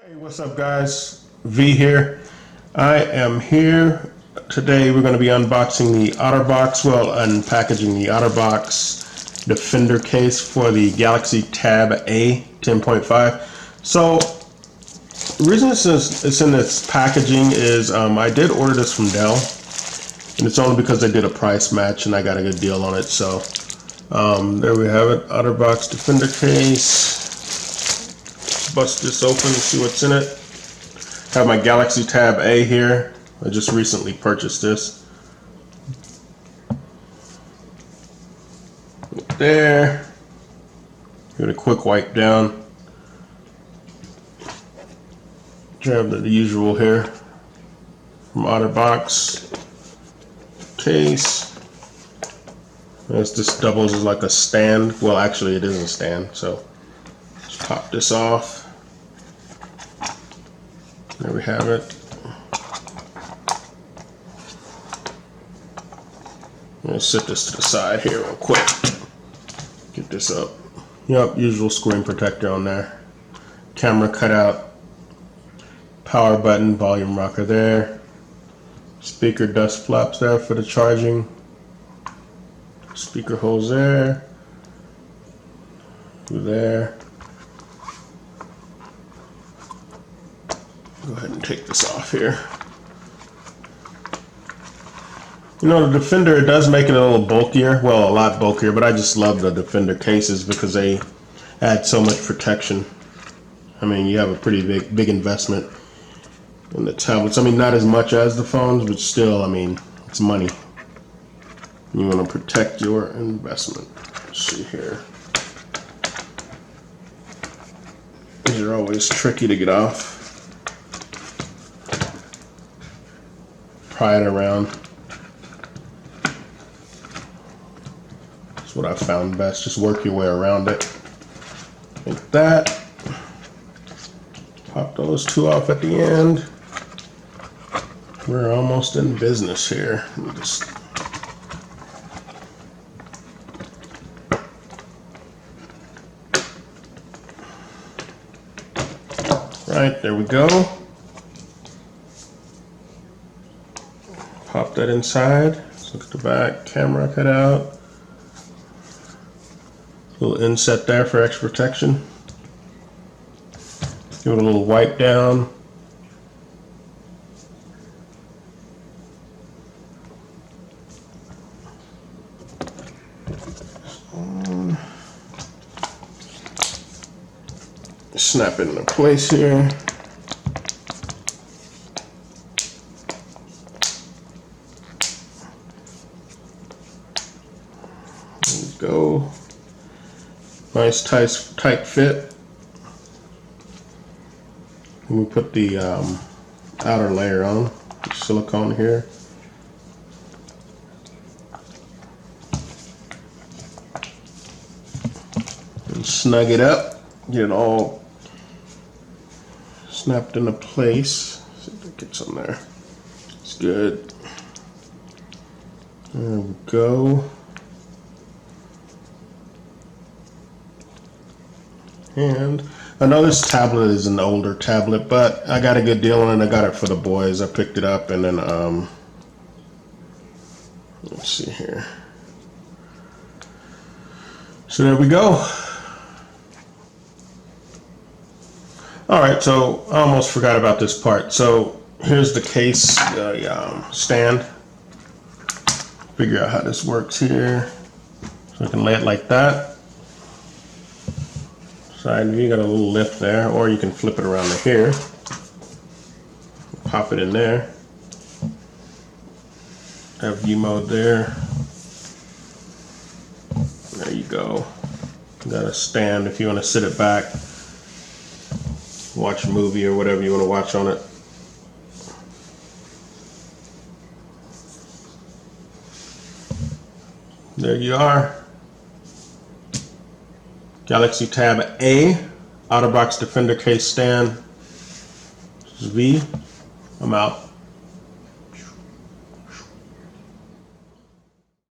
Hey, what's up guys? V here. I am here. Today we're going to be unboxing the Otterbox, unpackaging the Otterbox Defender case for the Galaxy Tab A 10.5. So the reason it's in this packaging is I did order this from Dell, and it's only because they did a price match and I got a good deal on it. So there we have it, Otterbox Defender case. Bust this open and see what's in it. Have my Galaxy Tab A here. I just recently purchased this. There. Give it a quick wipe down. Grab the usual here from Otterbox case. This doubles as like a stand. Well, actually it is a stand, so just pop this off. There we have it. I'm gonna set this to the side here real quick. Get this up. Yep, usual screen protector on there. Camera cutout. Power button, volume rocker there. Speaker dust flaps there for the charging. Speaker holes there. Through there. Go ahead and take this off here. You know, the Defender, it does make it a little bulkier. Well, a lot bulkier, but I just love the Defender cases because they add so much protection. I mean, you have a pretty big investment in the tablets. I mean, not as much as the phones, but still, I mean, it's money. You want to protect your investment. Let's see here. These are always tricky to get off. Pry it around. That's what I found best. Just work your way around it. Like that. Pop those two off at the end. We're almost in business here. Right, there we go. Pop that inside. Look at the back, camera cut out. Little inset there for extra protection. Give it a little wipe down. Snap it into place here. Go. Nice tight fit. And we put the outer layer on, silicone here. And snug it up. Get it all snapped into place. See if it gets on there. It's good. There we go. And I know this tablet is an older tablet, but I got a good deal on it. I got it for the boys. I picked it up, and then let's see here. So there we go. All right, so I almost forgot about this part. So here's the case stand. Figure out how this works here. So I can lay it like that. Side view, got a little lift there, or you can flip it around to here. Pop it in there. Have view mode there. There you go. Got a stand if you want to sit it back, watch a movie or whatever you want to watch on it. There you are. Galaxy Tab A, Otterbox Defender case stand. This is V. I'm out.